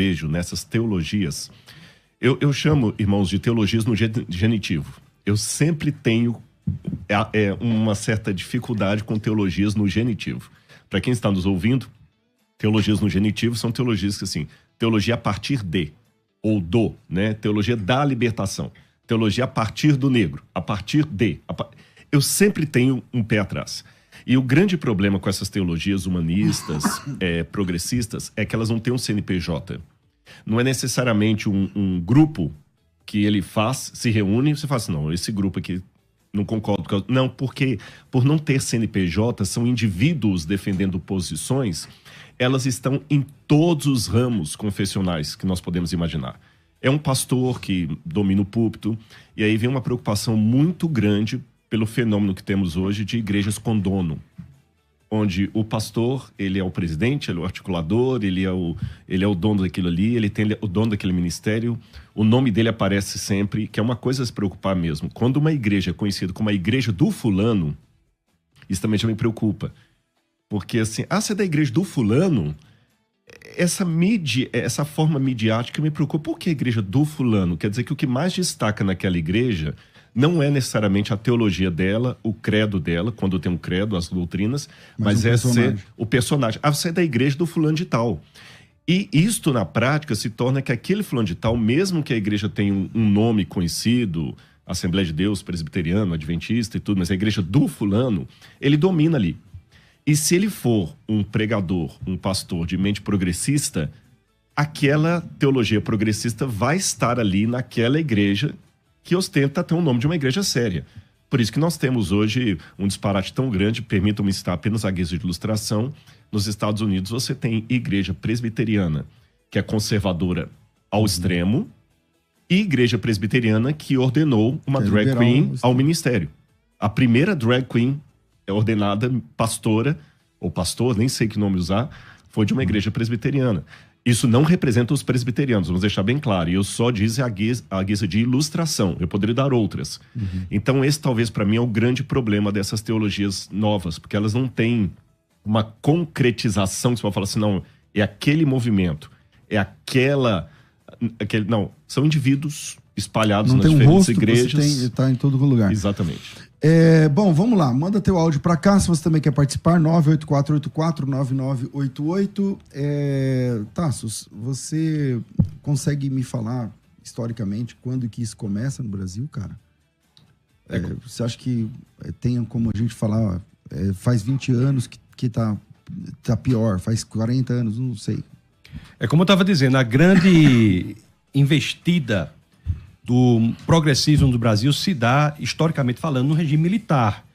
vejo nessas teologias, eu chamo, irmãos, de teologias no genitivo. Eu sempre tenho uma certa dificuldade com teologias no genitivo. Para quem está nos ouvindo, teologias no genitivo são teologias que, assim, teologia a partir de, ou do, né? Teologia da libertação. Teologia a partir do negro, a partir de. Eu sempre tenho um pé atrás. E o grande problema com essas teologias humanistas, progressistas, é que elas não têm um CNPJ. Não é necessariamente um grupo que ele se reúne e você fala assim, não, esse grupo aqui não concordo com... Não, porque por não ter CNPJ, são indivíduos defendendo posições, elas estão em todos os ramos confessionais que nós podemos imaginar. É um pastor que domina o púlpito, e aí vem uma preocupação muito grande pelo fenômeno que temos hoje de igrejas com dono, onde o pastor, ele é o presidente, ele é o articulador, ele é o dono daquilo ali, ele tem o dono daquele ministério, o nome dele aparece sempre, que é uma coisa a se preocupar mesmo. Quando uma igreja é conhecida como a igreja do fulano, isso também já me preocupa. Porque assim, você é da igreja do fulano, essa forma midiática me preocupa. Por que a igreja do fulano? Quer dizer que o que mais destaca naquela igreja não é necessariamente a teologia dela, o credo dela, quando tem um credo, as doutrinas, mas é ser o personagem. Você é da igreja do fulano de tal. E isto, na prática, se torna que aquele fulano de tal, mesmo que a igreja tenha um nome conhecido, Assembleia de Deus, presbiteriano, adventista e tudo, mas a igreja do fulano, ele domina ali. E se ele for um pregador, um pastor de mente progressista, aquela teologia progressista vai estar ali naquela igreja que ostenta ter o nome de uma igreja séria. Por isso que nós temos hoje um disparate tão grande, permitam-me citar apenas a guisa de ilustração. Nos Estados Unidos você tem igreja presbiteriana, que é conservadora ao extremo, e igreja presbiteriana que ordenou uma drag queen ao ministério. A primeira drag queen ordenada pastora, ou pastor, nem sei que nome usar, foi de uma igreja presbiteriana. Isso não representa os presbiterianos, vamos deixar bem claro. E eu só disse a guisa de ilustração. Eu poderia dar outras. Então esse talvez para mim é o grande problema dessas teologias novas, porque elas não têm uma concretização que você pode falar assim, não, é aquele movimento, é não, são indivíduos espalhados nas diferentes igrejas. Está em todo lugar. Exatamente. Bom, vamos lá. Manda teu áudio para cá, se você também quer participar, 984849988. Tassos, você consegue me falar, historicamente, quando que isso começa no Brasil, cara? Você acha que tem como a gente falar, faz 20 anos que tá pior, faz 40 anos, não sei. É como eu estava dizendo, a grande investida do progressismo do Brasil se dá, historicamente falando, no regime militar.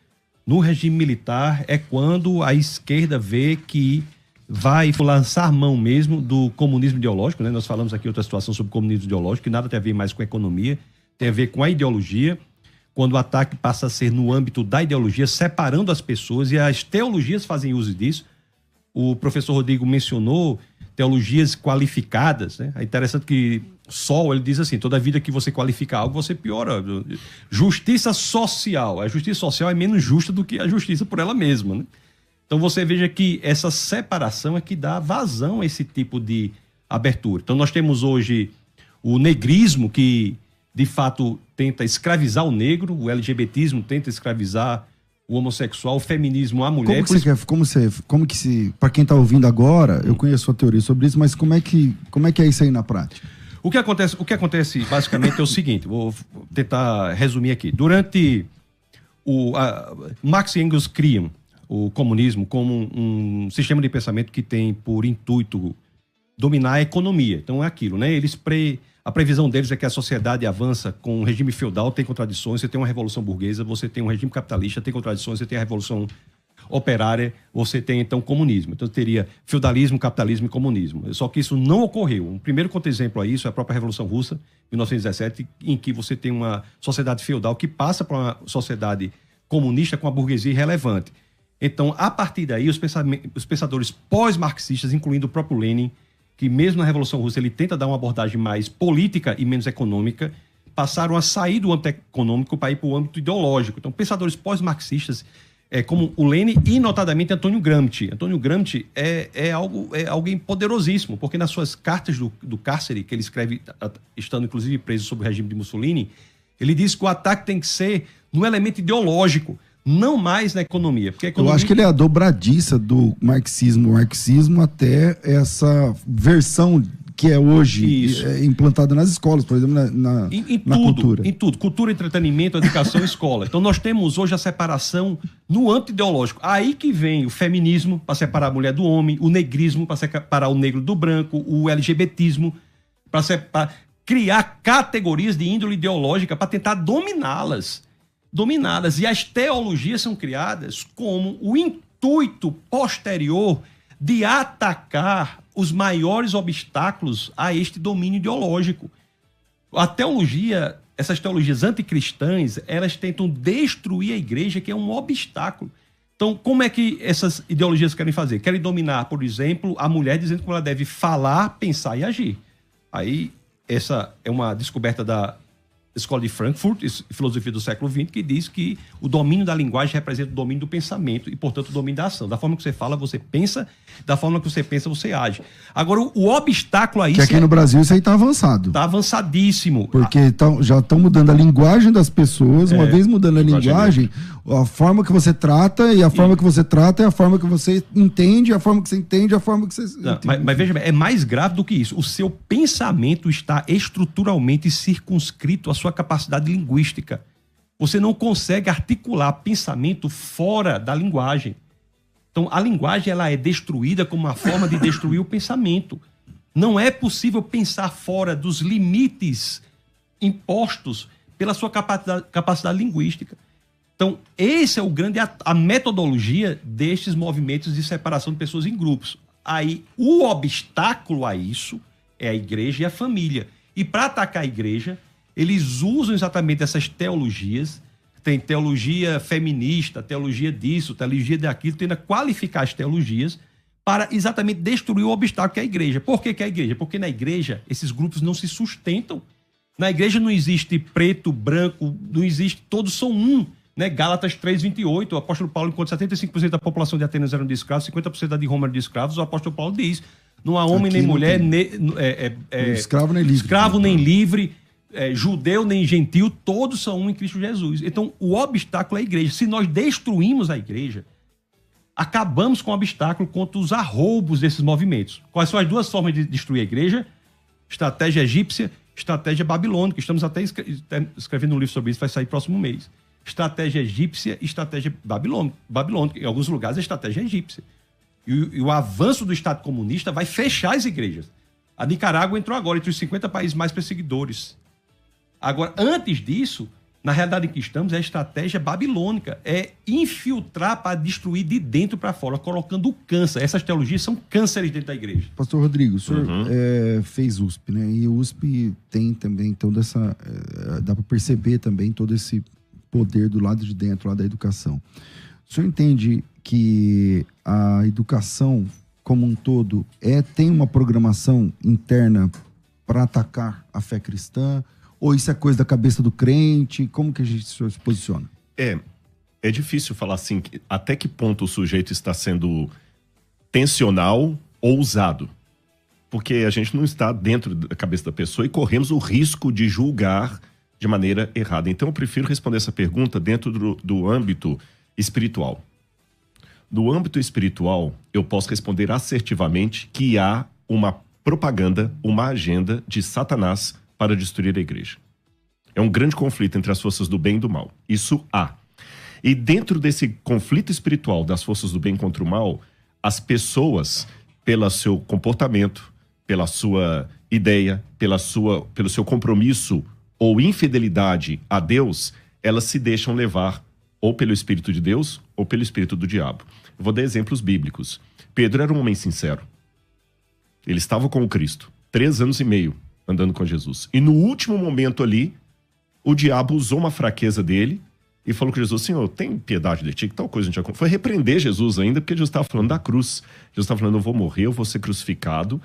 No regime militar é quando a esquerda vê que vai lançar mão mesmo do comunismo ideológico, né? Nós falamos aqui outra situação sobre comunismo ideológico, que nada tem a ver mais com a economia, tem a ver com a ideologia, quando o ataque passa a ser no âmbito da ideologia, separando as pessoas, e as teologias fazem uso disso. O professor Rodrigo mencionou teologias qualificadas, né? É interessante que Sol, ele diz assim, toda vida que você qualifica algo, você piora. Justiça social. A justiça social é menos justa do que a justiça por ela mesma, né? Então você veja que essa separação é que dá vazão a esse tipo de abertura. Então nós temos hoje o negrismo, que de fato tenta escravizar o negro, o LGBTismo tenta escravizar o homossexual, o feminismo, a mulher. Como que se, para quem está ouvindo agora, eu conheço a teoria sobre isso, mas como é que é isso aí na prática? O que acontece basicamente é o seguinte, vou tentar resumir aqui. Durante Marx e Engels criam o comunismo como um sistema de pensamento que tem por intuito dominar a economia. Então é aquilo, né? A previsão deles é que a sociedade avança com um regime feudal, tem contradições, você tem uma revolução burguesa, você tem um regime capitalista, tem contradições, você tem a revolução operária, você tem então comunismo. Então teria feudalismo, capitalismo e comunismo. Só que isso não ocorreu. Um primeiro contra-exemplo a isso é a própria Revolução Russa, 1917, em que você tem uma sociedade feudal que passa para uma sociedade comunista com a burguesia irrelevante. Então, a partir daí, os pensadores pós-marxistas, incluindo o próprio Lenin, que mesmo na Revolução Russa ele tenta dar uma abordagem mais política e menos econômica, passaram a sair do âmbito econômico para ir para o âmbito ideológico. Então, pensadores pós-marxistas como o Lênin e, notadamente, Antônio Gramsci. Antônio Gramsci é alguém poderosíssimo, porque nas suas cartas do cárcere, que ele escreve, estando inclusive preso sob o regime de Mussolini, ele diz que o ataque tem que ser no elemento ideológico, não mais na economia. Porque a economia... Eu acho que ele é a dobradiça do marxismo até essa versão que é hoje implantada nas escolas, por exemplo, na cultura. Em tudo. Cultura, entretenimento, educação e escola. Então nós temos hoje a separação no âmbito ideológico. Aí que vem o feminismo, para separar a mulher do homem, o negrismo, para separar o negro do branco, o LGBTismo, para criar categorias de índole ideológica para tentar dominá-las. E as teologias são criadas como o intuito posterior de atacar os maiores obstáculos a este domínio ideológico. A teologia, essas teologias anticristãs, elas tentam destruir a igreja, que é um obstáculo. Então, como é que essas ideologias querem fazer? Querem dominar, por exemplo, a mulher, dizendo como ela deve falar, pensar e agir. Aí, essa é uma descoberta da Escola de Frankfurt, filosofia do século XX, que diz que o domínio da linguagem representa o domínio do pensamento e, portanto, o domínio da ação. Da forma que você fala, você pensa. Da forma que você pensa, você age. Agora, o obstáculo a isso... Que aqui no Brasil isso aí está avançado. Está avançadíssimo. Porque já estão mudando a linguagem das pessoas. Uma vez mudando a linguagem, a forma que você trata, e a forma que você trata é a forma que você entende, a forma que você entende, a forma que você... Não, mas veja bem, é mais grave do que isso. O seu pensamento está estruturalmente circunscrito à sua capacidade linguística. Você não consegue articular pensamento fora da linguagem. Então, a linguagem ela é destruída como uma forma de destruir o pensamento. Não é possível pensar fora dos limites impostos pela sua capacidade linguística. Então, esse é o grande... a metodologia destes movimentos de separação de pessoas em grupos. Aí, o obstáculo a isso é a igreja e a família. E para atacar a igreja, eles usam exatamente essas teologias. Tem teologia feminista, teologia disso, teologia daquilo, tenta qualificar as teologias para exatamente destruir o obstáculo que é a igreja. Por que é a igreja? Porque na igreja esses grupos não se sustentam. Na igreja não existe preto, branco, não existe, todos são um. Né? Gálatas 3:28, o apóstolo Paulo, enquanto 75% da população de Atenas eram de escravos, 50% da de Roma eram de escravos, o apóstolo Paulo diz, não há homem nem mulher, escravo nem livre. Escravo nem livre, judeu nem gentil, todos são um em Cristo Jesus. Então, o obstáculo é a igreja. Se nós destruímos a igreja, acabamos com o obstáculo contra os arroubos desses movimentos. Quais são as duas formas de destruir a igreja? Estratégia egípcia, estratégia babilônica. Estamos até escrevendo um livro sobre isso, vai sair próximo mês. Estratégia egípcia e estratégia babilônica. Em alguns lugares, a estratégia é egípcia. E o avanço do Estado comunista vai fechar as igrejas. A Nicarágua entrou agora entre os 50 países mais perseguidores. Agora, antes disso, na realidade em que estamos, é a estratégia babilônica. É infiltrar para destruir de dentro para fora, colocando o câncer. Essas teologias são cânceres dentro da igreja. Pastor Rodrigo, o senhor fez USP, né? E o USP tem também toda essa... dá para perceber também todo esse poder do lado de dentro, lá da educação. O senhor entende que a educação como um todo tem uma programação interna para atacar a fé cristã? Ou isso é coisa da cabeça do crente? Como que a gente se posiciona? É difícil falar assim, até que ponto o sujeito está sendo tensional ou ousado. Porque a gente não está dentro da cabeça da pessoa e corremos o risco de julgar de maneira errada. Então eu prefiro responder essa pergunta dentro do âmbito espiritual. No âmbito espiritual, eu posso responder assertivamente que há uma propaganda, uma agenda de Satanás para destruir a igreja. É um grande conflito entre as forças do bem e do mal. Isso há. E dentro desse conflito espiritual das forças do bem contra o mal, as pessoas, pelo seu comportamento, pela sua ideia, pelo seu compromisso ou infidelidade a Deus, elas se deixam levar ou pelo Espírito de Deus ou pelo Espírito do diabo. Eu vou dar exemplos bíblicos. Pedro era um homem sincero. Ele estava com o Cristo, 3 anos e meio andando com Jesus. E no último momento ali, o diabo usou uma fraqueza dele e falou com Jesus: Senhor, tem piedade de ti, que tal coisa a gente já... Foi repreender Jesus ainda, porque Jesus estava falando da cruz. Jesus estava falando: eu vou morrer, eu vou ser crucificado.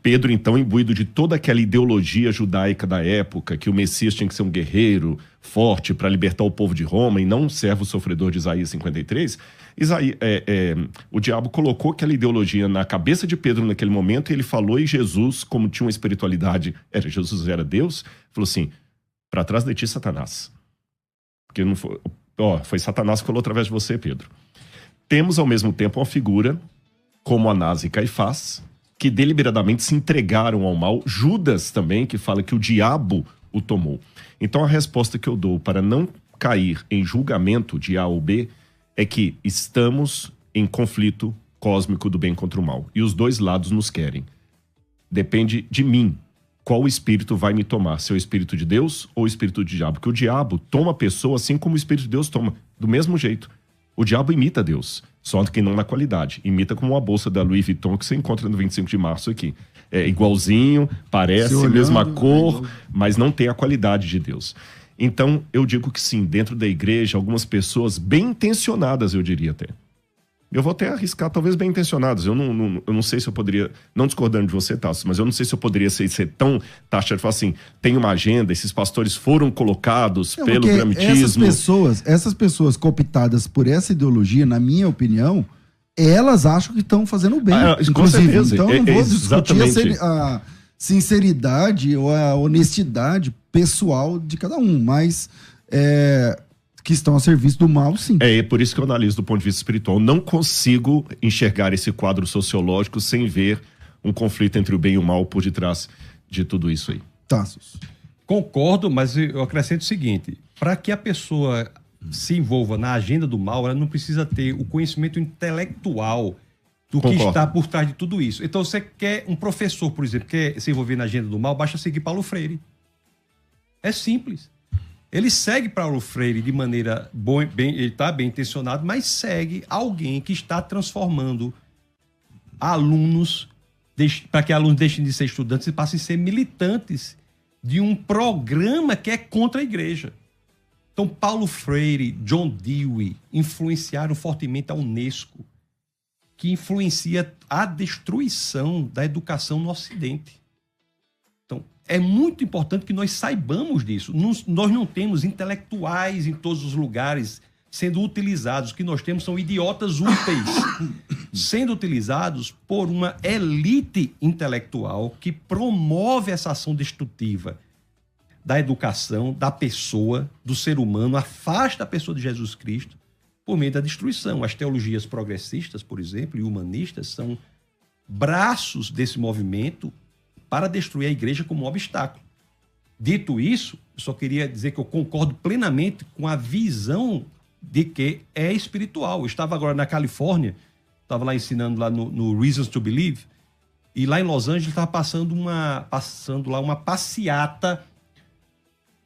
Pedro, então, imbuído de toda aquela ideologia judaica da época, que o Messias tinha que ser um guerreiro forte para libertar o povo de Roma e não um servo sofredor de Isaías 53, o diabo colocou aquela ideologia na cabeça de Pedro naquele momento e ele falou, e Jesus, como tinha uma espiritualidade, Jesus era Deus, falou assim, para trás de ti, Satanás. Porque não foi Satanás que falou através de você, Pedro. Temos, ao mesmo tempo, uma figura como Anás e Caifás, que deliberadamente se entregaram ao mal. Judas também, que fala que o diabo o tomou. Então a resposta que eu dou para não cair em julgamento de A ou B é que estamos em conflito cósmico do bem contra o mal. E os dois lados nos querem. Depende de mim. Qual espírito vai me tomar? Se é o espírito de Deus ou o espírito do diabo? Porque o diabo toma a pessoa assim como o espírito de Deus toma. Do mesmo jeito. O diabo imita Deus. Só que não na qualidade. Imita como uma bolsa da Louis Vuitton que você encontra no 25 de março aqui. É igualzinho, parece a mesma cor, mas não tem a qualidade de Deus. Então, eu digo que sim, dentro da igreja, algumas pessoas bem intencionadas, eu diria até. Eu vou até arriscar, talvez bem intencionadas. Eu não sei se eu poderia, não discordando de você, Tasso, mas eu não sei se eu poderia ser tão taxa de falar assim, tem uma agenda, esses pastores foram colocados pelo gramitismo. Essas pessoas cooptadas por essa ideologia, na minha opinião, elas acham que estão fazendo bem. Com certeza. Então, eu não vou discutir a sinceridade ou a honestidade pessoal de cada um, mas que estão a serviço do mal, sim. É por isso que eu analiso do ponto de vista espiritual. Não consigo enxergar esse quadro sociológico sem ver um conflito entre o bem e o mal por detrás de tudo isso aí. Tassos. Concordo, mas eu acrescento o seguinte, para que a pessoa se envolva na agenda do mal, ela não precisa ter o conhecimento intelectual do que está por trás de tudo isso. Então, você quer um professor, por exemplo, quer se envolver na agenda do mal, basta seguir Paulo Freire. É simples. Ele segue Paulo Freire de maneira ele está bem intencionado, mas segue alguém que está transformando alunos, para que alunos deixem de ser estudantes e passem a ser militantes de um programa que é contra a igreja. Então, Paulo Freire, John Dewey influenciaram fortemente a Unesco, que influencia a destruição da educação no Ocidente. Então, é muito importante que nós saibamos disso. Nós não temos intelectuais em todos os lugares sendo utilizados. O que nós temos são idiotas úteis sendo utilizados por uma elite intelectual que promove essa ação destrutiva da educação, da pessoa, do ser humano, afasta a pessoa de Jesus Cristo por meio da destruição. As teologias progressistas, por exemplo, e humanistas são braços desse movimento para destruir a igreja como um obstáculo. Dito isso, eu só queria dizer que eu concordo plenamente com a visão de que é espiritual. Eu estava agora na Califórnia, estava lá ensinando lá no Reasons to Believe, e lá em Los Angeles estava passando lá uma passeata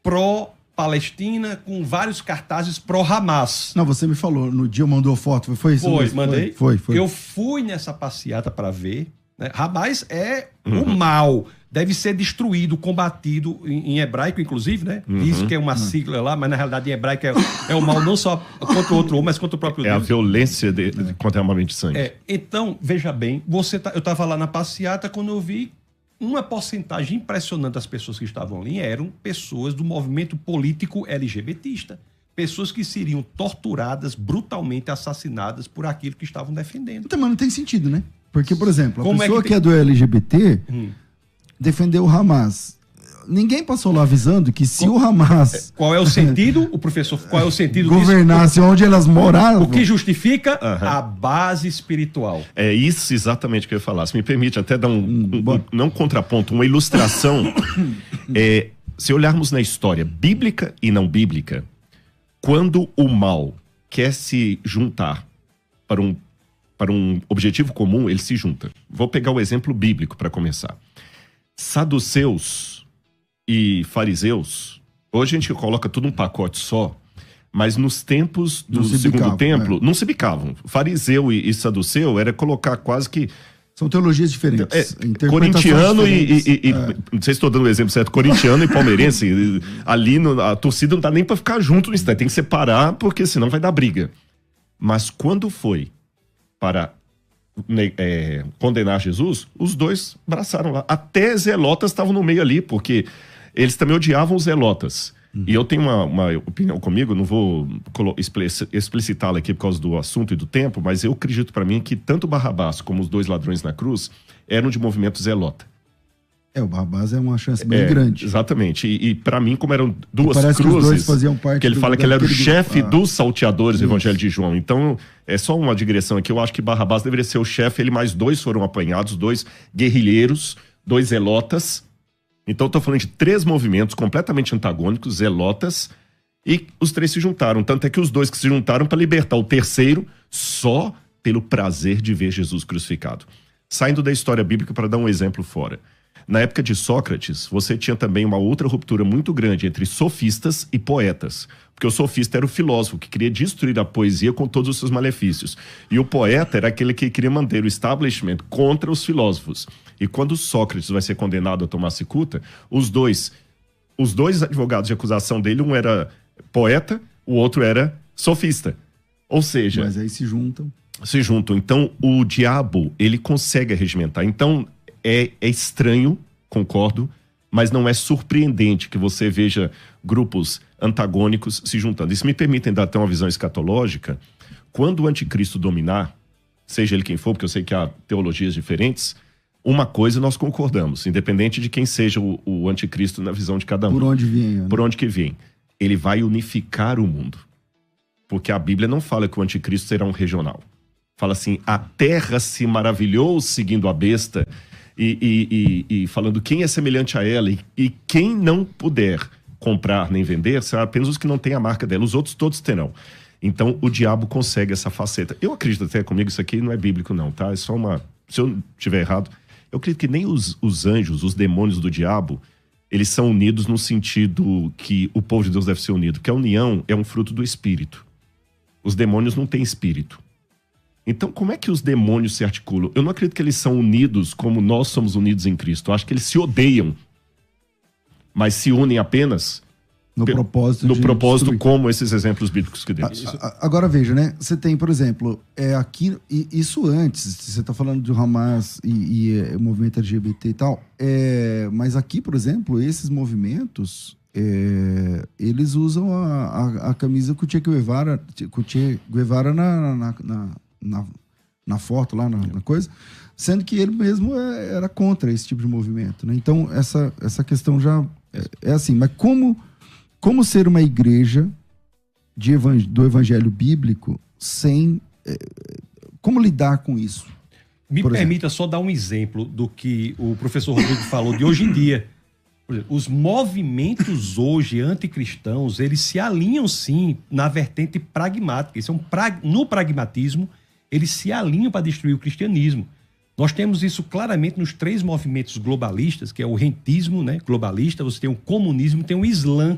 pró-Palestina com vários cartazes pró-Hamas. Não, você me falou, no dia mandou foto, foi isso? Foi, mandei. Foi. Eu fui nessa passeata para ver, né? Hamas é o mal, deve ser destruído, combatido, em hebraico, inclusive, né? Diz que é uma sigla lá, mas na realidade em hebraico é o mal não só contra o outro homem, mas contra o próprio Deus. É a violência contra a armamento de sangue. Então, veja bem, eu estava lá na passeata quando eu vi uma porcentagem impressionante das pessoas que estavam ali eram pessoas do movimento político LGBTista. Pessoas que seriam torturadas, brutalmente assassinadas por aquilo que estavam defendendo. Então, mas não tem sentido, né? Porque, por exemplo, a pessoa que é do LGBT defendeu o Hamas. Ninguém passou lá avisando que se o Hamas... Qual é o sentido, o professor, qual é o sentido governasse onde elas moravam? O que justifica a base espiritual. É isso exatamente que eu ia falar. Se me permite até dar não contraponto, uma ilustração. Se olharmos na história bíblica e não bíblica, quando o mal quer se juntar para um objetivo comum, ele se junta. Vou pegar o exemplo bíblico para começar. Saduceus e fariseus, hoje a gente coloca tudo num pacote só, mas nos tempos do segundo templo, não se bicavam. Fariseu e saduceu era colocar quase que... São teologias diferentes. Corintiano não sei se estou dando o exemplo certo, corintiano e palmeirense, ali a torcida não dá nem para ficar junto no instante, tem que separar, porque senão vai dar briga. Mas quando foi para condenar Jesus, os dois abraçaram lá. Até zelotas estavam no meio ali, porque eles também odiavam os zelotas. E eu tenho uma opinião comigo, não vou explicitá-la aqui por causa do assunto e do tempo, mas eu acredito para mim que tanto Barrabás como os dois ladrões na cruz eram de movimento zelota. O Barrabás é uma chance bem grande. Exatamente. E para mim, como eram duas cruzes, que os dois faziam parte que ele fala que ele era o chefe dos salteadores do Evangelho de João. Então, é só uma digressão aqui. Eu acho que Barrabás deveria ser o chefe, ele mais dois foram apanhados, dois guerrilheiros, dois zelotas. Então, estou falando de 3 movimentos completamente antagônicos, zelotas, e os 3 se juntaram. Tanto é que os 2 que se juntaram para libertar o terceiro só pelo prazer de ver Jesus crucificado. Saindo da história bíblica para dar um exemplo fora. Na época de Sócrates, você tinha também uma outra ruptura muito grande entre sofistas e poetas. Porque o sofista era o filósofo que queria destruir a poesia com todos os seus malefícios. E o poeta era aquele que queria manter o establishment contra os filósofos. E quando Sócrates vai ser condenado a tomar cicuta, os dois advogados de acusação dele, um era poeta, o outro era sofista. Ou seja... Mas aí se juntam. Então, o diabo, ele consegue regimentar. Então, é estranho, concordo, mas não é surpreendente que você veja grupos antagônicos se juntando. E se me permitem dar até uma visão escatológica, quando o anticristo dominar, seja ele quem for, porque eu sei que há teologias diferentes, uma coisa nós concordamos, independente de quem seja o anticristo na visão de cada um. Por onde vem, né? Por onde que vem. Ele vai unificar o mundo. Porque a Bíblia não fala que o anticristo será um regional. Fala assim, a terra se maravilhou seguindo a besta e falando quem é semelhante a ela e quem não puder comprar nem vender, será apenas os que não têm a marca dela, os outros todos terão. Então o diabo consegue essa faceta. Eu acredito até comigo, isso aqui não é bíblico não, tá? É só uma... Se eu estiver errado, eu acredito que nem os anjos, os demônios do diabo, eles são unidos no sentido que o povo de Deus deve ser unido, porque a união é um fruto do espírito. Os demônios não têm espírito. Então, como é que os demônios se articulam? Eu não acredito que eles são unidos como nós somos unidos em Cristo. Eu acho que eles se odeiam, mas se unem apenas no propósito como esses exemplos bíblicos que demos. Agora veja, né? Você tem, por exemplo, aqui, isso antes, você está falando do Hamas e o movimento LGBT e tal, mas aqui, por exemplo, esses movimentos, eles usam a camisa com o Che Guevara na foto lá, na coisa, sendo que ele mesmo era contra esse tipo de movimento, né? Então, essa questão já é assim, mas como ser uma igreja do evangelho bíblico sem... como lidar com isso? Me permita só dar um exemplo do que o professor Rodrigo falou de hoje em dia. Por exemplo, os movimentos hoje anticristãos, eles se alinham sim na vertente pragmática. No pragmatismo, eles se alinham para destruir o cristianismo. Nós temos isso claramente nos 3 movimentos globalistas, que é o rentismo, né, globalista, você tem o comunismo e tem o Islã.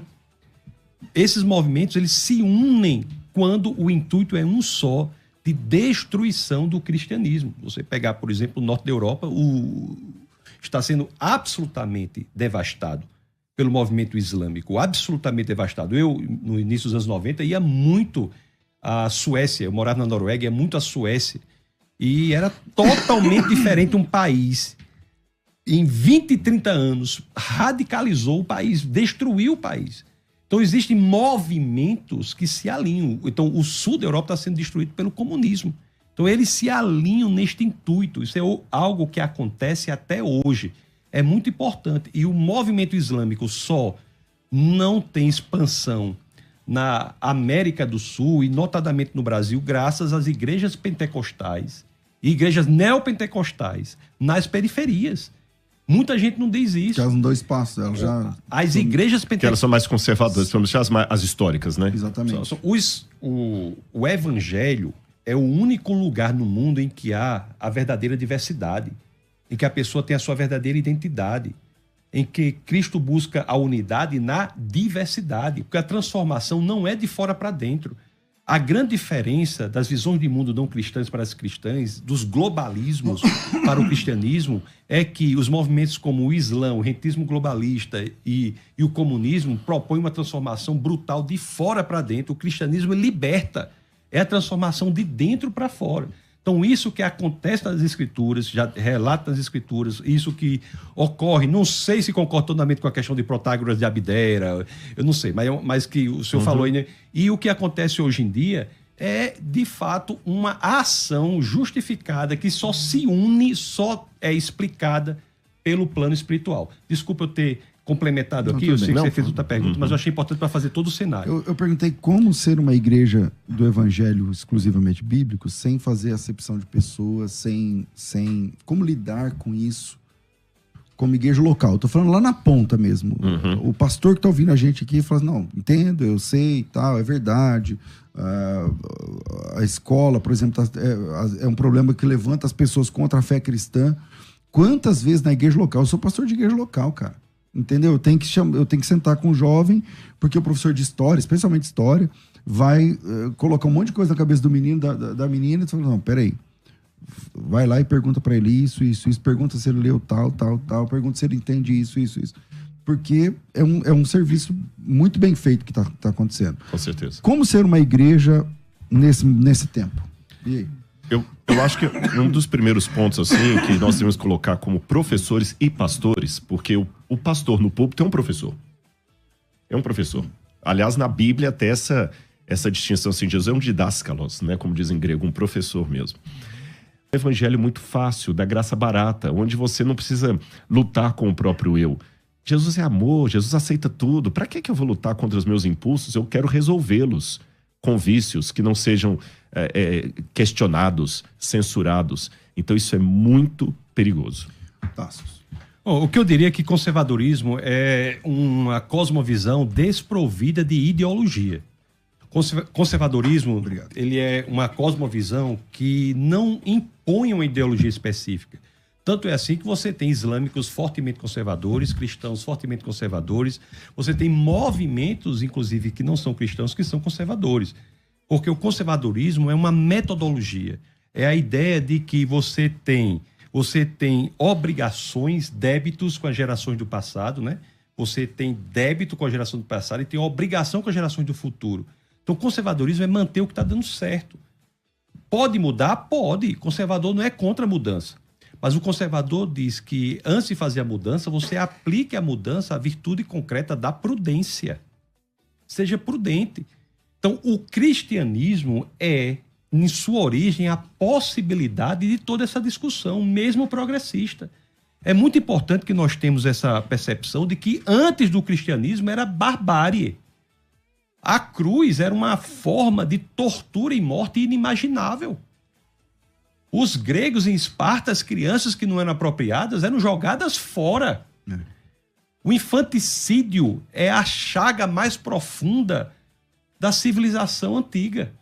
Esses movimentos, eles se unem quando o intuito é um só, de destruição do cristianismo. Você pegar, por exemplo, o norte da Europa, está sendo absolutamente devastado pelo movimento islâmico, absolutamente devastado. Eu, no início dos anos 90, ia muito à Suécia, eu morava na Noruega, ia muito à Suécia, e era totalmente diferente um país. Em 20, 30 anos, radicalizou o país, destruiu o país. Então, existem movimentos que se alinham. Então, o sul da Europa está sendo destruído pelo comunismo. Então, eles se alinham neste intuito. Isso é algo que acontece até hoje. É muito importante. E o movimento islâmico só não tem expansão na América do Sul e, notadamente, no Brasil, graças às igrejas pentecostais e igrejas neopentecostais nas periferias. Muita gente não diz isso. Elas não dão espaço. Elas já... As igrejas pentecostais... Que elas são mais conservadoras, as históricas, né? Exatamente. O evangelho é o único lugar no mundo em que há a verdadeira diversidade, em que a pessoa tem a sua verdadeira identidade, em que Cristo busca a unidade na diversidade, porque a transformação não é de fora para dentro. A grande diferença das visões de mundo não cristãs para as cristãs, dos globalismos para o cristianismo, é que os movimentos como o Islã, o rentismo globalista e o comunismo propõem uma transformação brutal de fora para dentro. O cristianismo liberta, é a transformação de dentro para fora. Então, isso que acontece nas Escrituras, já relata nas Escrituras, isso que ocorre, não sei se concordo totalmente com a questão de Protágoras de Abdera, eu não sei, mas que o senhor falou aí, né? E o que acontece hoje em dia é, de fato, uma ação justificada que só se une, só é explicada pelo plano espiritual. Desculpa eu ter complementado aqui, eu sei que você fez outra pergunta, mas eu achei importante para fazer todo o cenário. Eu perguntei como ser uma igreja do evangelho exclusivamente bíblico, sem fazer acepção de pessoas, sem como lidar com isso como igreja local. Eu tô falando lá na ponta mesmo. O pastor que tá ouvindo a gente aqui fala, não, entendo, eu sei, tal, é verdade. A escola, por exemplo, é um problema que levanta as pessoas contra a fé cristã. Quantas vezes na igreja local? Eu sou pastor de igreja local, cara. Entendeu? Eu tenho que sentar com um jovem, porque o professor de história, especialmente história, vai colocar um monte de coisa na cabeça do menino, da menina, e você fala, não, peraí. Vai lá e pergunta pra ele isso, pergunta se ele leu tal, pergunta se ele entende isso. Porque é um serviço muito bem feito que tá acontecendo. Com certeza. Como ser uma igreja nesse tempo? E aí? Eu acho que um dos primeiros pontos assim que nós temos que colocar como professores e pastores, porque o pastor no púlpito é um professor. É um professor. Aliás, na Bíblia até essa distinção assim, Jesus é um didáskalos, né, como diz em grego, um professor mesmo. O evangelho é muito fácil, da graça barata, onde você não precisa lutar com o próprio eu. Jesus é amor, Jesus aceita tudo. Para que eu vou lutar contra os meus impulsos? Eu quero resolvê-los com vícios que não sejam questionados, censurados. Então isso é muito perigoso. Passos. O que eu diria é que conservadorismo é uma cosmovisão desprovida de ideologia. Conservadorismo, ele é uma cosmovisão que não impõe uma ideologia específica. Tanto é assim que você tem islâmicos fortemente conservadores, cristãos fortemente conservadores, você tem movimentos, inclusive, que não são cristãos, que são conservadores. Porque o conservadorismo é uma metodologia. É a ideia de que você tem obrigações, débitos com as gerações do passado, né? Você tem débito com a geração do passado e tem obrigação com as gerações do futuro. Então, o conservadorismo é manter o que está dando certo. Pode mudar? Pode. O conservador não é contra a mudança. Mas o conservador diz que, antes de fazer a mudança, você aplique a mudança à virtude concreta da prudência. Seja prudente. Então, o cristianismo é, em sua origem, a possibilidade de toda essa discussão, mesmo progressista. É muito importante que nós temos essa percepção de que, antes do cristianismo, era barbárie. A cruz era uma forma de tortura e morte inimaginável. Os gregos em Esparta, as crianças que não eram apropriadas eram jogadas fora. O infanticídio é a chaga mais profunda da civilização antiga.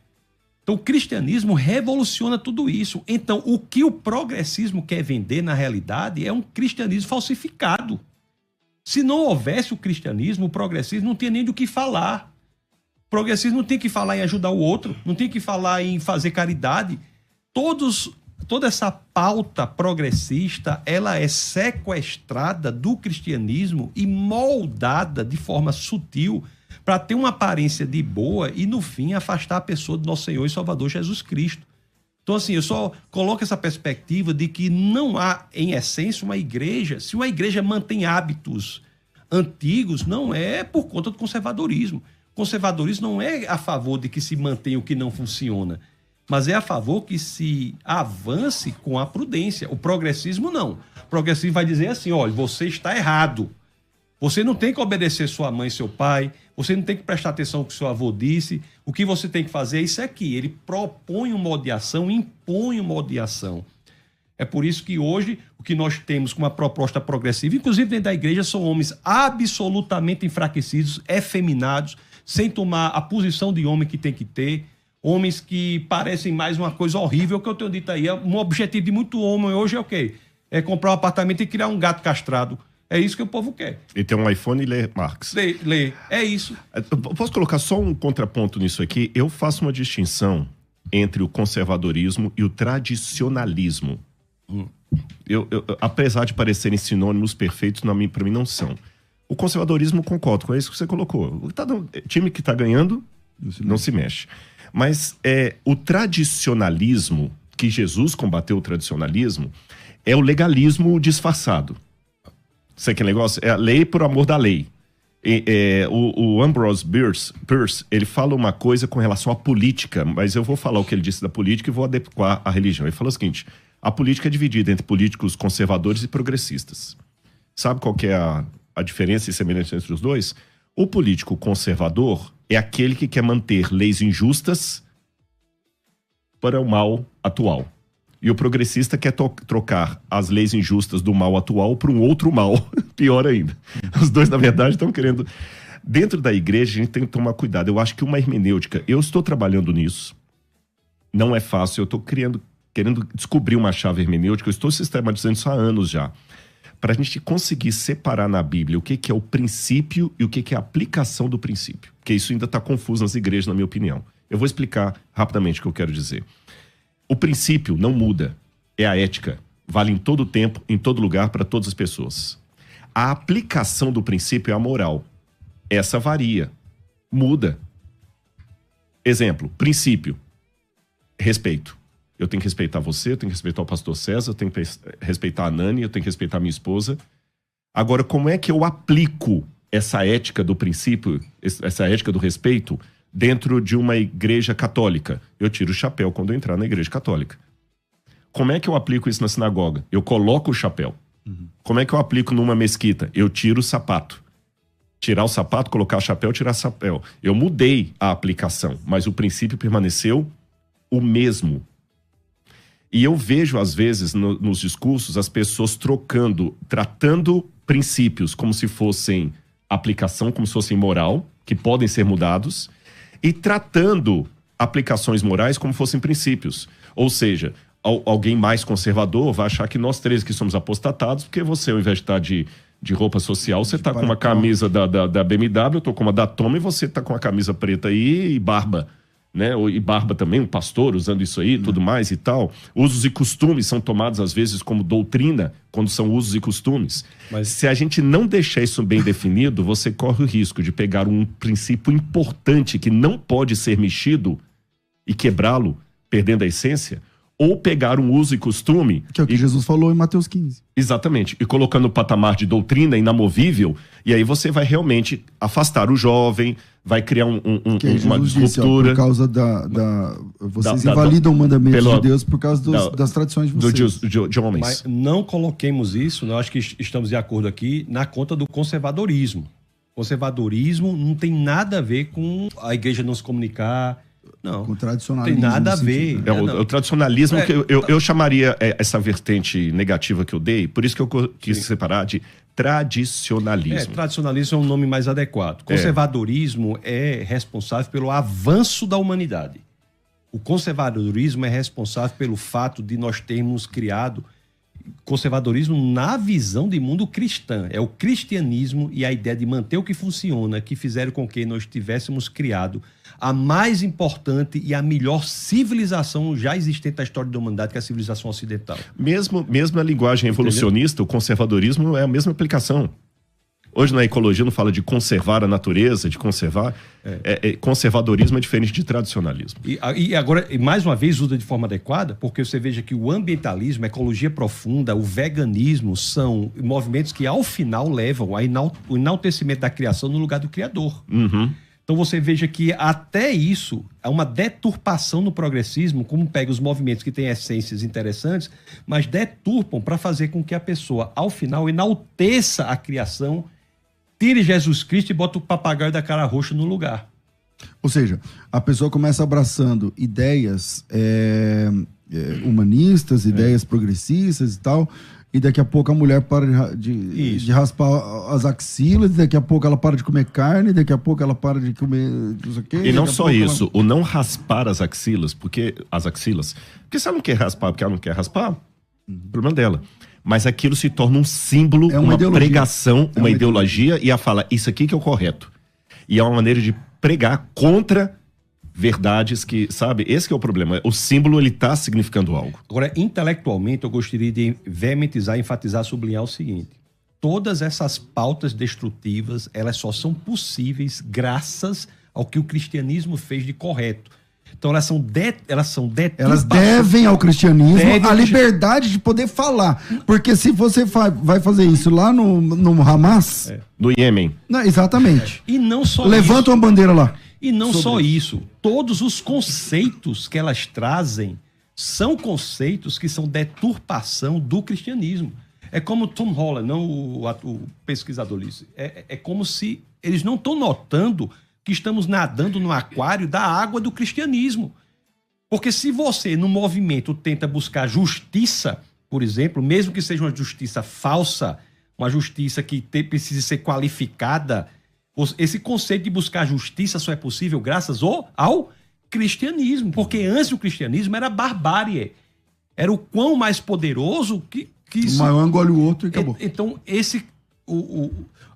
Então, o cristianismo revoluciona tudo isso. Então, o que o progressismo quer vender, na realidade, é um cristianismo falsificado. Se não houvesse o cristianismo, o progressismo não tinha nem do que falar. O progressismo não tem que falar em ajudar o outro, não tem que falar em fazer caridade. Toda essa pauta progressista, ela é sequestrada do cristianismo e moldada de forma sutil para ter uma aparência de boa e, no fim, afastar a pessoa do nosso Senhor e Salvador Jesus Cristo. Então, assim, eu só coloco essa perspectiva de que não há, em essência, uma igreja. Se uma igreja mantém hábitos antigos, não é por conta do conservadorismo. O conservadorismo não é a favor de que se mantenha o que não funciona, mas é a favor que se avance com a prudência. O progressismo não. O progressismo vai dizer assim, olha, você está errado. Você não tem que obedecer sua mãe e seu pai, você não tem que prestar atenção no que seu avô disse, o que você tem que fazer é isso aqui. Ele propõe um modo de ação, impõe um modo de ação. É por isso que hoje o que nós temos com uma proposta progressiva, inclusive dentro da igreja, são homens absolutamente enfraquecidos, efeminados, sem tomar a posição de homem que tem que ter, homens que parecem mais uma coisa horrível, que eu tenho dito aí. Um objetivo de muito homem hoje é o quê? É comprar um apartamento e criar um gato castrado. É isso que o povo quer. E ter um iPhone e ler Marx. Ler. É isso. Eu posso colocar só um contraponto nisso aqui? Eu faço uma distinção entre o conservadorismo e o tradicionalismo. Apesar de parecerem sinônimos perfeitos, para mim não são. O conservadorismo, concordo com isso que você colocou. O time que está ganhando não se mexe. Mas o tradicionalismo que Jesus combateu o tradicionalismo é o legalismo disfarçado. Sabe aquele negócio? É a lei por amor da lei. O Ambrose Bierce, ele fala uma coisa com relação à política, mas eu vou falar o que ele disse da política e vou adequar à religião. Ele falou o seguinte: a política é dividida entre políticos conservadores e progressistas. Sabe qual que é a diferença e semelhança entre os dois? O político conservador é aquele que quer manter leis injustas para o mal atual. E o progressista quer trocar as leis injustas do mal atual para um outro mal, pior ainda. Os dois, na verdade, estão querendo... Dentro da igreja, a gente tem que tomar cuidado. Eu acho que uma hermenêutica... Eu estou trabalhando nisso. Não é fácil. Eu estou querendo descobrir uma chave hermenêutica. Eu estou sistematizando isso há anos já. Para a gente conseguir separar na Bíblia o que é o princípio e o que é a aplicação do princípio. Porque isso ainda está confuso nas igrejas, na minha opinião. Eu vou explicar rapidamente o que eu quero dizer. O princípio não muda, é a ética. Vale em todo tempo, em todo lugar, para todas as pessoas. A aplicação do princípio é a moral. Essa varia, muda. Exemplo, princípio, respeito. Eu tenho que respeitar você, eu tenho que respeitar o pastor César, eu tenho que respeitar a Nani, eu tenho que respeitar a minha esposa. Agora, como é que eu aplico essa ética do princípio, essa ética do respeito, dentro de uma igreja católica? Eu tiro o chapéu quando eu entrar na igreja católica. Como é que eu aplico isso na sinagoga? Eu coloco o chapéu. Como é que eu aplico numa mesquita? Eu tiro o sapato. Tirar o sapato, colocar o chapéu, tirar o chapéu. Eu mudei a aplicação, mas o princípio permaneceu o mesmo. E eu vejo, às vezes, nos discursos, as pessoas tratando princípios como se fossem aplicação, como se fossem moral, que podem ser mudados, e tratando aplicações morais como fossem princípios. Ou seja, alguém mais conservador vai achar que nós três que somos apostatados, porque você, ao invés de estar de roupa social, você está com uma camisa da BMW, eu estou com uma da Toma, e você está com uma camisa preta aí e barba. Né? E barba também, um pastor usando isso aí, tudo mais e tal. Usos e costumes são tomados às vezes como doutrina, quando são usos e costumes. Mas se a gente não deixar isso bem definido, você corre o risco de pegar um princípio importante que não pode ser mexido e quebrá-lo, perdendo a essência, ou pegar um uso e costume... Que é o que Jesus falou em Mateus 15. Exatamente. E colocando no patamar de doutrina inamovível, e aí você vai realmente afastar o jovem, vai criar uma disruptura. Disse, por causa vocês invalidam o mandamento de Deus por causa das tradições de vocês. De homens. Mas não coloquemos isso, nós acho que estamos de acordo aqui, na conta do conservadorismo. Conservadorismo não tem nada a ver com a igreja não se comunicar... Não, com tradicionalismo. Tem nada a ver. O tradicionalismo, que eu chamaria essa vertente negativa que eu dei, por isso que eu quis separar de tradicionalismo. Tradicionalismo é um nome mais adequado. Conservadorismo é responsável pelo avanço da humanidade. O conservadorismo é responsável pelo fato de nós termos criado conservadorismo na visão de mundo cristã. É o cristianismo e a ideia de manter o que funciona que fizeram com que nós tivéssemos criado a mais importante e a melhor civilização já existente na história da humanidade, que é a civilização ocidental. Mesmo a linguagem evolucionista, o conservadorismo é a mesma aplicação. Hoje na ecologia não fala de conservar a natureza, de conservar... conservadorismo é diferente de tradicionalismo. E agora, mais uma vez, usa de forma adequada, porque você veja que o ambientalismo, a ecologia profunda, o veganismo são movimentos que, ao final, levam ao enaltecimento da criação no lugar do Criador. Uhum. Então você veja que até isso é uma deturpação no progressismo, como pega os movimentos que têm essências interessantes, mas deturpam para fazer com que a pessoa, ao final, enalteça a criação, tire Jesus Cristo e bota o papagaio da cara roxa no lugar. Ou seja, a pessoa começa abraçando ideias humanistas, ideias progressistas e tal, e daqui a pouco a mulher para de raspar as axilas, daqui a pouco ela para de comer carne, daqui a pouco ela para de comer não sei o quê. E não só isso, o não raspar as axilas, porque se ela não quer raspar porque ela não quer raspar, problema dela. Mas aquilo se torna um símbolo, uma pregação, uma ideologia, e ela fala, isso aqui que é o correto. E é uma maneira de pregar contra verdades que, sabe, esse que é o problema. O símbolo, ele está significando algo. Agora, intelectualmente, eu gostaria de veementizar, enfatizar, sublinhar o seguinte. Todas essas pautas destrutivas, elas só são possíveis graças ao que o cristianismo fez de correto. Então elas são Elas devem ao cristianismo a liberdade de poder falar. Porque se você vai fazer isso lá no Hamas... No Iêmen. Não, exatamente. E não só Levanta uma bandeira lá. E não só isso. Todos os conceitos que elas trazem são conceitos que são deturpação do cristianismo. É como Tom Holland, não o pesquisador disse. É como se eles não estão notando que estamos nadando no aquário da água do cristianismo. Porque se você, no movimento, tenta buscar justiça, por exemplo, mesmo que seja uma justiça falsa, uma justiça que precise ser qualificada, esse conceito de buscar justiça só é possível graças ao cristianismo. Porque antes o cristianismo era barbárie. Era o quão mais poderoso que isso... O maior engole o outro e acabou. Então,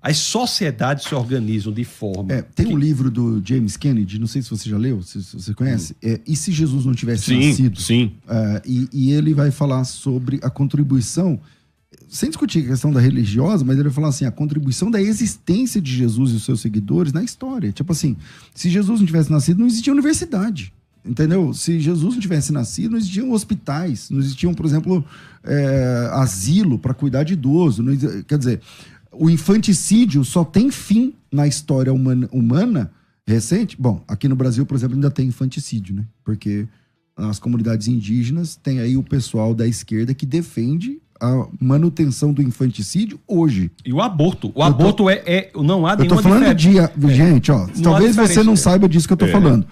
as sociedades se organizam de forma... Tem um livro do James Kennedy, não sei se você já leu, se você conhece. E se Jesus não tivesse nascido? Sim. E ele vai falar sobre a contribuição, sem discutir a questão da religiosa, mas ele vai falar assim, a contribuição da existência de Jesus e os seus seguidores na história. Tipo assim, se Jesus não tivesse nascido, não existia universidade. Entendeu? Se Jesus não tivesse nascido, não existiam hospitais, não existiam, por exemplo, asilo para cuidar de idoso. Quer dizer, o infanticídio só tem fim na história humana recente. Bom, aqui no Brasil, por exemplo, ainda tem infanticídio, né? Porque as comunidades indígenas têm aí o pessoal da esquerda que defende a manutenção do infanticídio hoje. E o aborto. O aborto não há nenhuma diferença. Eu tô falando de... Gente, ó, talvez você não saiba disso que eu tô falando.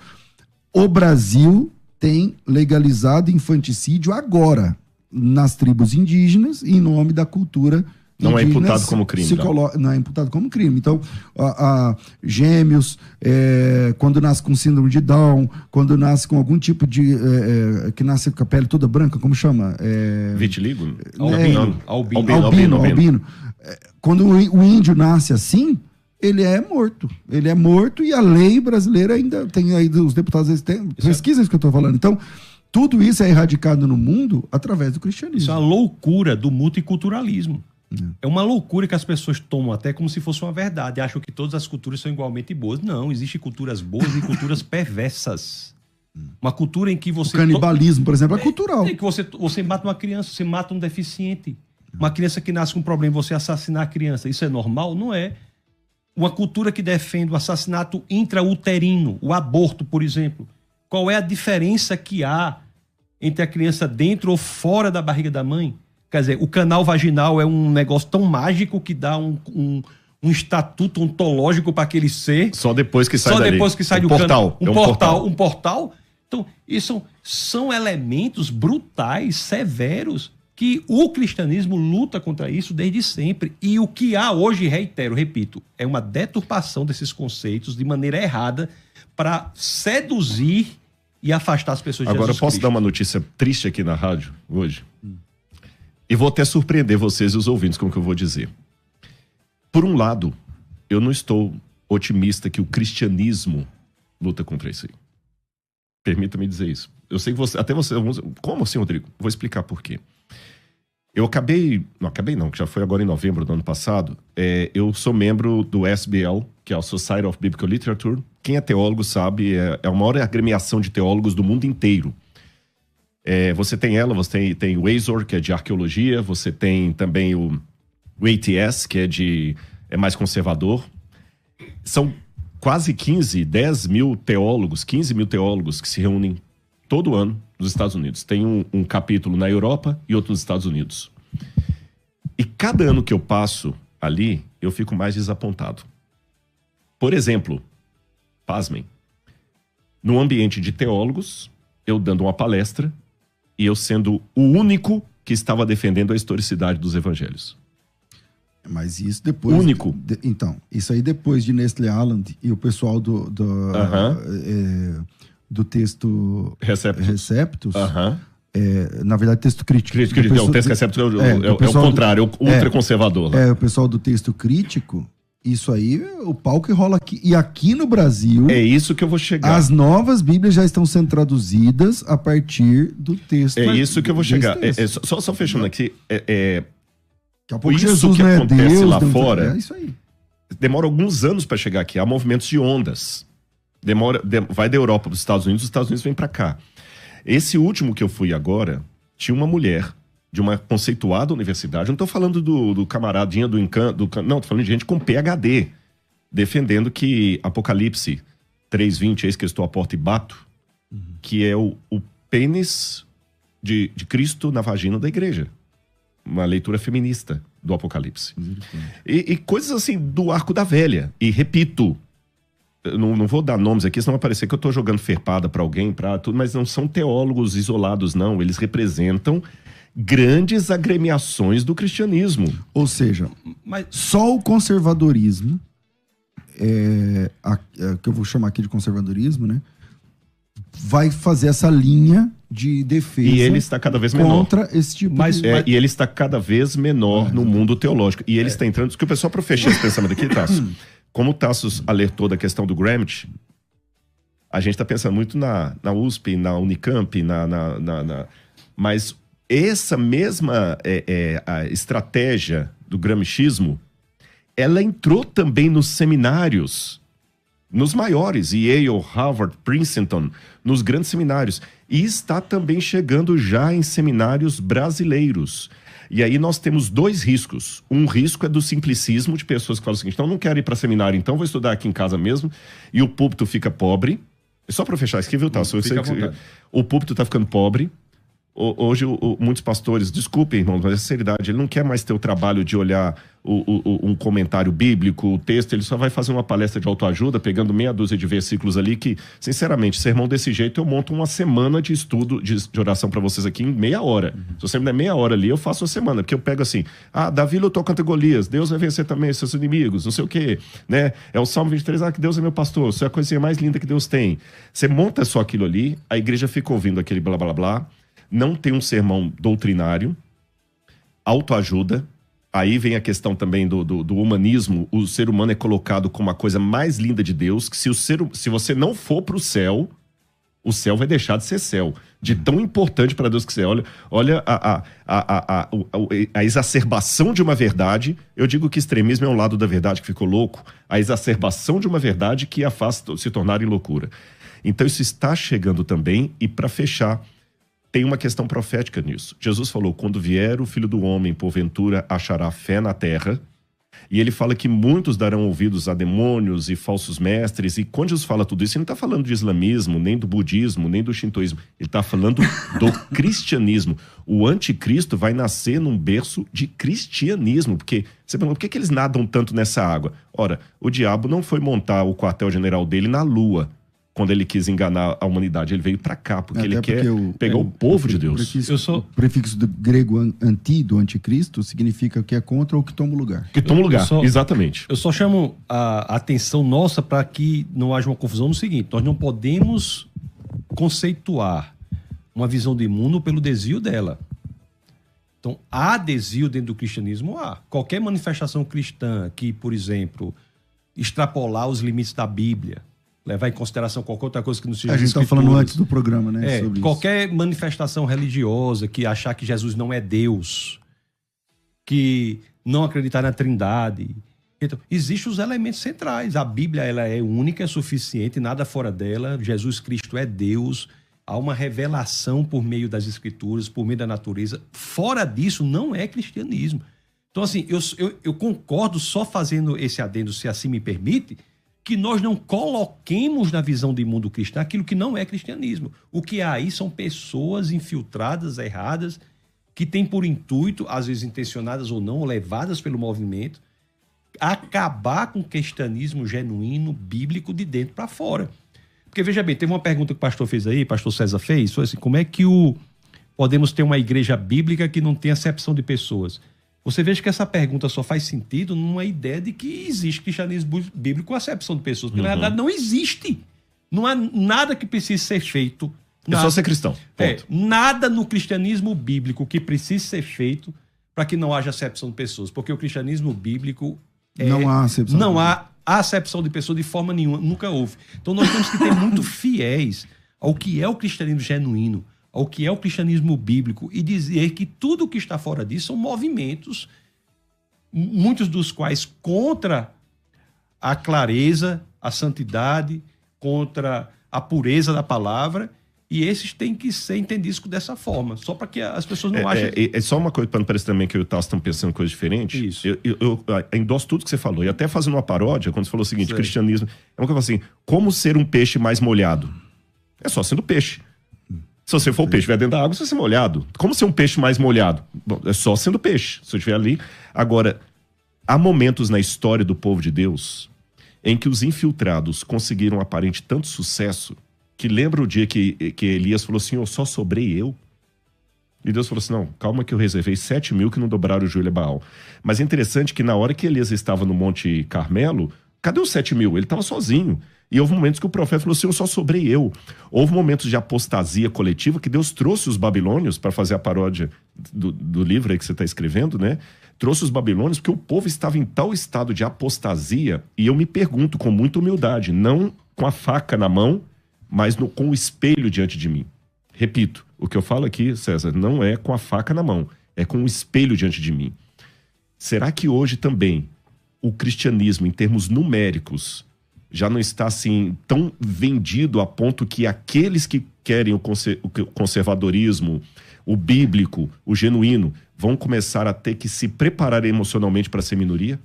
O Brasil tem legalizado infanticídio agora nas tribos indígenas em nome da cultura indígena. Não é imputado como crime. Não é imputado como crime. Então, gêmeos, quando nasce com síndrome de Down, quando nasce com algum tipo de... que nasce com a pele toda branca, como chama? Vitiligo? Albino. Quando o índio nasce assim... Ele é morto e a lei brasileira ainda tem aí, os deputados têm pesquisa isso que eu estou falando. Então, tudo isso é erradicado no mundo através do cristianismo. Isso é a loucura do multiculturalismo. É uma loucura que as pessoas tomam até como se fosse uma verdade, acham que todas as culturas são igualmente boas. Não, existem culturas boas e culturas perversas. Uma cultura em que você... O canibalismo, por exemplo, é cultural. Em que você mata uma criança, você mata um deficiente. Uma criança que nasce com um problema, você assassinar a criança. Isso é normal? Não é. Uma cultura que defende o assassinato intrauterino, o aborto, por exemplo. Qual é a diferença que há entre a criança dentro ou fora da barriga da mãe? Quer dizer, o canal vaginal é um negócio tão mágico que dá um estatuto ontológico para aquele ser. Só depois que sai dali. Só depois que sai do portal. Um portal. Então, isso são elementos brutais, severos, que o cristianismo luta contra isso desde sempre. E o que há hoje, repito, é uma deturpação desses conceitos de maneira errada para seduzir e afastar as pessoas de Agora, Jesus eu posso Cristo. dar uma notícia triste aqui na rádio hoje? E vou até surpreender vocês e os ouvintes com o que eu vou dizer. Por um lado, eu não estou otimista que o cristianismo luta contra isso aí. Permita-me dizer isso. Eu sei que você... Como assim, Rodrigo? Vou explicar por quê. Que já foi agora em novembro do ano passado. Eu sou membro do SBL, que é o Society of Biblical Literature. Quem é teólogo sabe, é a maior agremiação de teólogos do mundo inteiro. Você tem o AZOR, que é de arqueologia, você tem também o ATS, que é mais conservador. São quase 10 mil teólogos, 15 mil teólogos que se reúnem todo ano nos Estados Unidos. Tem um capítulo na Europa e outro nos Estados Unidos. E cada ano que eu passo ali, eu fico mais desapontado. Por exemplo, pasmem, num ambiente de teólogos, eu dando uma palestra e eu sendo o único que estava defendendo a historicidade dos evangelhos. Mas isso depois... Único. Então, isso aí depois de Nestle Aland e o pessoal do texto Receptus. Na verdade, texto crítico. O texto Receptus é o contrário, é o ultraconservador. O pessoal do texto crítico, isso aí, o pau que rola aqui. E aqui no Brasil... É isso que eu vou chegar. As novas Bíblias já estão sendo traduzidas a partir do texto. É isso que eu vou chegar. Só fechando aqui, Daqui a pouco isso Jesus que não é acontece Deus, lá não... fora, É isso aí. demora alguns anos para chegar aqui. Há movimentos de ondas. vai da Europa para os Estados Unidos vêm para cá. Esse último que eu fui agora, tinha uma mulher de uma conceituada universidade, não estou falando do camaradinha do Encanto, não, estou falando de gente com PhD, defendendo que Apocalipse 3:20, eis que eu estou à porta e bato, que é o pênis de Cristo na vagina da igreja. Uma leitura feminista do Apocalipse. E coisas assim do Arco da Velha. E repito, não vou dar nomes aqui, senão vai parecer que eu estou jogando ferpada para alguém, mas não são teólogos isolados, não. Eles representam grandes agremiações do cristianismo. Ou seja, só o conservadorismo, que eu vou chamar aqui de conservadorismo, né, vai fazer essa linha de defesa. E ele está cada vez menor. Contra esse tipo E ele está cada vez menor no mundo teológico. E ele está entrando... Que o pessoal, para fechar esse pensamento aqui, Tasso, como o Tasso alertou da questão do Gramsci, a gente está pensando muito na USP, na Unicamp, mas essa mesma a estratégia do gramscismo, ela entrou também nos seminários, nos maiores, Yale, Harvard, Princeton, nos grandes seminários. E está também chegando já em seminários brasileiros. E aí nós temos dois riscos. Um risco é do simplicismo de pessoas que falam o seguinte: então não quero ir para seminário, então vou estudar aqui em casa mesmo, e o púlpito fica pobre. Só para fechar isso aqui, viu, Tasso? O púlpito está ficando pobre. Hoje, muitos pastores, desculpem, irmãos, mas é seriedade, ele não quer mais ter o trabalho de olhar um comentário bíblico, o texto, ele só vai fazer uma palestra de autoajuda, pegando meia dúzia de versículos ali, que, sinceramente, sermão desse jeito, eu monto uma semana de estudo, de oração para vocês aqui em meia hora. Se você me der meia hora ali, eu faço uma semana, porque eu pego assim, Davi lutou contra Golias, Deus vai vencer também seus inimigos, não sei o quê, né? É o Salmo 23, que Deus é meu pastor, isso é a coisinha mais linda que Deus tem. Você monta só aquilo ali, a igreja fica ouvindo aquele blá, blá, blá, não tem um sermão doutrinário, autoajuda. Aí vem a questão também do humanismo. O ser humano é colocado como a coisa mais linda de Deus, que se você não for para o céu vai deixar de ser céu. De tão importante para Deus que você olha a exacerbação de uma verdade. Eu digo que extremismo é um lado da verdade que ficou louco. A exacerbação de uma verdade que a faz se tornar em loucura. Então isso está chegando também. E para fechar, tem uma questão profética nisso. Jesus falou, quando vier o Filho do Homem, porventura achará fé na terra. E ele fala que muitos darão ouvidos a demônios e falsos mestres. E quando Jesus fala tudo isso, ele não está falando de islamismo, nem do budismo, nem do shintoísmo. Ele está falando do cristianismo. O anticristo vai nascer num berço de cristianismo. Porque você pergunta, por que eles nadam tanto nessa água? Ora, o diabo não foi montar o quartel-general dele na Lua. Quando ele quis enganar a humanidade, ele veio para cá, porque ele quer pegar o povo de Deus. O prefixo do grego anti, do anticristo, significa que é contra ou que toma o lugar. Que toma o lugar, exatamente. Eu só chamo a atenção nossa para que não haja uma confusão no seguinte: nós não podemos conceituar uma visão de mundo pelo desvio dela. Então, há desvio dentro do cristianismo? Há. Qualquer manifestação cristã que, por exemplo, extrapolar os limites da Bíblia, levar em consideração qualquer outra coisa que não seja a gente está falando antes do programa, né? Sobre qualquer manifestação religiosa que achar que Jesus não é Deus, que não acreditar na Trindade. Então, existem os elementos centrais. A Bíblia ela é única, é suficiente, nada fora dela. Jesus Cristo é Deus. Há uma revelação por meio das Escrituras, por meio da natureza. Fora disso, não é cristianismo. Então, assim, eu concordo, só fazendo esse adendo, se assim me permite, que nós não coloquemos na visão de mundo cristão aquilo que não é cristianismo. O que há aí são pessoas infiltradas, erradas, que têm por intuito, às vezes intencionadas ou não, levadas pelo movimento, acabar com o cristianismo genuíno, bíblico, de dentro para fora. Porque, veja bem, teve uma pergunta que o pastor fez aí, o pastor César fez, foi assim, como é que podemos ter uma igreja bíblica que não tem acepção de pessoas? Você veja que essa pergunta só faz sentido numa ideia de que existe cristianismo bíblico com acepção de pessoas. Porque, na verdade, não existe. Não há nada que precise ser feito. É só ser cristão. Nada no cristianismo bíblico que precise ser feito para que não haja acepção de pessoas. Porque o cristianismo bíblico... não há acepção. Não há acepção de pessoas de forma nenhuma. Nunca houve. Então, nós temos que ter muito fiéis ao que é o cristianismo genuíno, ao que é o cristianismo bíblico, e dizer que tudo o que está fora disso são movimentos, muitos dos quais contra a clareza, a santidade, contra a pureza da palavra, e esses têm que ser entendidos dessa forma, só para que as pessoas não achem... É só uma coisa, para não parecer também que eu e o Tasso estão pensando coisa diferente. Isso. Eu endosso tudo que você falou, e até fazendo uma paródia, quando você falou o seguinte, cristianismo... É uma coisa assim, como ser um peixe mais molhado? É só sendo peixe. Se você for o peixe, estiver dentro da água, você vai ser molhado. Como ser um peixe mais molhado? Bom, é só sendo peixe, se eu estiver ali. Agora, há momentos na história do povo de Deus em que os infiltrados conseguiram aparente tanto sucesso que lembra o dia que Elias falou assim, só sobrei eu? E Deus falou assim, não, calma que eu reservei 7.000 que não dobraram o joelho a Baal. Mas é interessante que na hora que Elias estava no Monte Carmelo, cadê os 7.000? Ele estava sozinho. E houve momentos que o profeta falou assim, só sobrei eu. Houve momentos de apostasia coletiva que Deus trouxe os babilônios, para fazer a paródia do livro aí que você está escrevendo, né? Trouxe os babilônios porque o povo estava em tal estado de apostasia, e eu me pergunto com muita humildade, não com a faca na mão, mas com o espelho diante de mim. Repito, o que eu falo aqui, César, não é com a faca na mão, é com o espelho diante de mim. Será que hoje também o cristianismo, em termos numéricos, já não está assim tão vendido a ponto que aqueles que querem o conservadorismo, o bíblico, o genuíno, vão começar a ter que se preparar emocionalmente para ser minoria?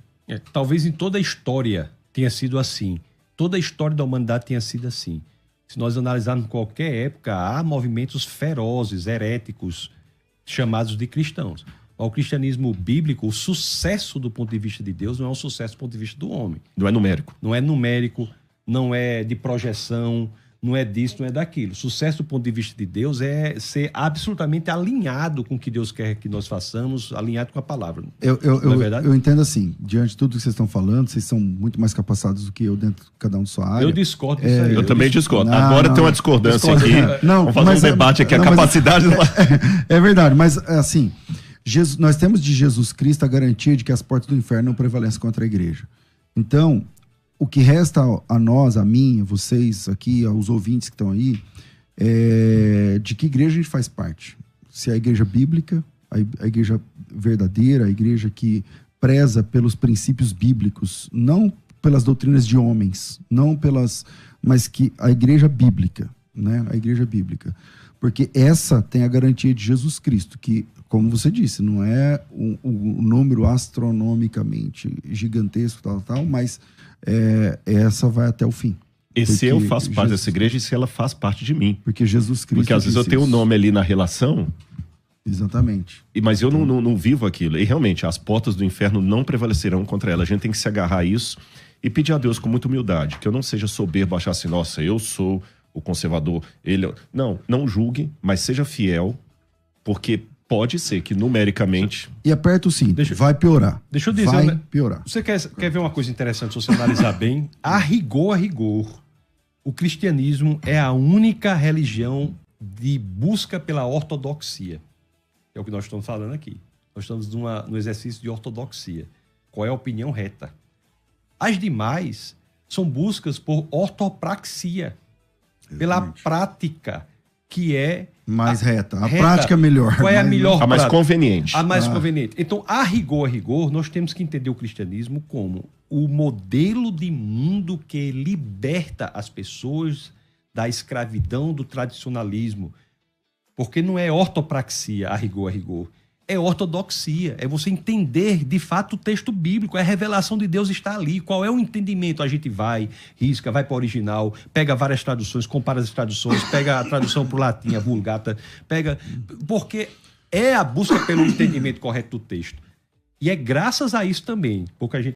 Talvez em toda a história tenha sido assim. Toda a história da humanidade tenha sido assim. Se nós analisarmos qualquer época, há movimentos ferozes, heréticos, chamados de cristãos. O cristianismo bíblico, o sucesso do ponto de vista de Deus não é um sucesso do ponto de vista do homem. Não é numérico. Não é numérico, não é de projeção, não é disso, não é daquilo. O sucesso do ponto de vista de Deus é ser absolutamente alinhado com o que Deus quer que nós façamos, alinhado com a palavra. Não é verdade? Eu entendo assim, diante de tudo que vocês estão falando, vocês são muito mais capacitados do que eu dentro de cada um de sua área. Eu discordo disso aí. Eu também discordo. Agora tem uma discordância aqui. Não, vamos fazer um debate aqui, a capacidade... É verdade, mas assim... nós temos de Jesus Cristo a garantia de que as portas do inferno não prevalecem contra a igreja. Então, o que resta a nós, a mim, a vocês aqui, aos ouvintes que estão aí, é de que igreja a gente faz parte. Se é a igreja bíblica, a igreja verdadeira, a igreja que preza pelos princípios bíblicos, não pelas doutrinas de homens, mas que a igreja bíblica, né? A igreja bíblica. Porque essa tem a garantia de Jesus Cristo, que, como você disse, não é um número astronomicamente gigantesco, mas essa vai até o fim. E se eu faço parte dessa igreja, e se ela faz parte de mim? Porque Jesus Cristo... Porque às vezes eu tenho o nome ali na relação... Exatamente. Mas eu não vivo aquilo. E realmente, as portas do inferno não prevalecerão contra ela. A gente tem que se agarrar a isso e pedir a Deus com muita humildade, que eu não seja soberbo, achar assim, nossa, eu sou... o conservador, não julgue, mas seja fiel, porque pode ser que numericamente... E aperta o cinto, vai piorar. Deixa eu dizer... Vai piorar. Você quer ver uma coisa interessante, se você analisar bem? A rigor, o cristianismo é a única religião de busca pela ortodoxia. É o que nós estamos falando aqui. Nós estamos no exercício de ortodoxia. Qual é a opinião reta? As demais são buscas por ortopraxia. Pela prática, que é... mais reta. A prática melhor. Qual é a melhor prática? A mais conveniente. A mais conveniente. Então, a rigor, nós temos que entender o cristianismo como o modelo de mundo que liberta as pessoas da escravidão, do tradicionalismo. Porque não é ortopraxia, a rigor. É ortodoxia, é você entender de fato o texto bíblico, a revelação de Deus está ali. Qual é o entendimento? A gente vai, risca, vai para o original, pega várias traduções, compara as traduções, pega a tradução para o latim, a Vulgata, porque é a busca pelo entendimento correto do texto. E é graças a isso também, porque a gente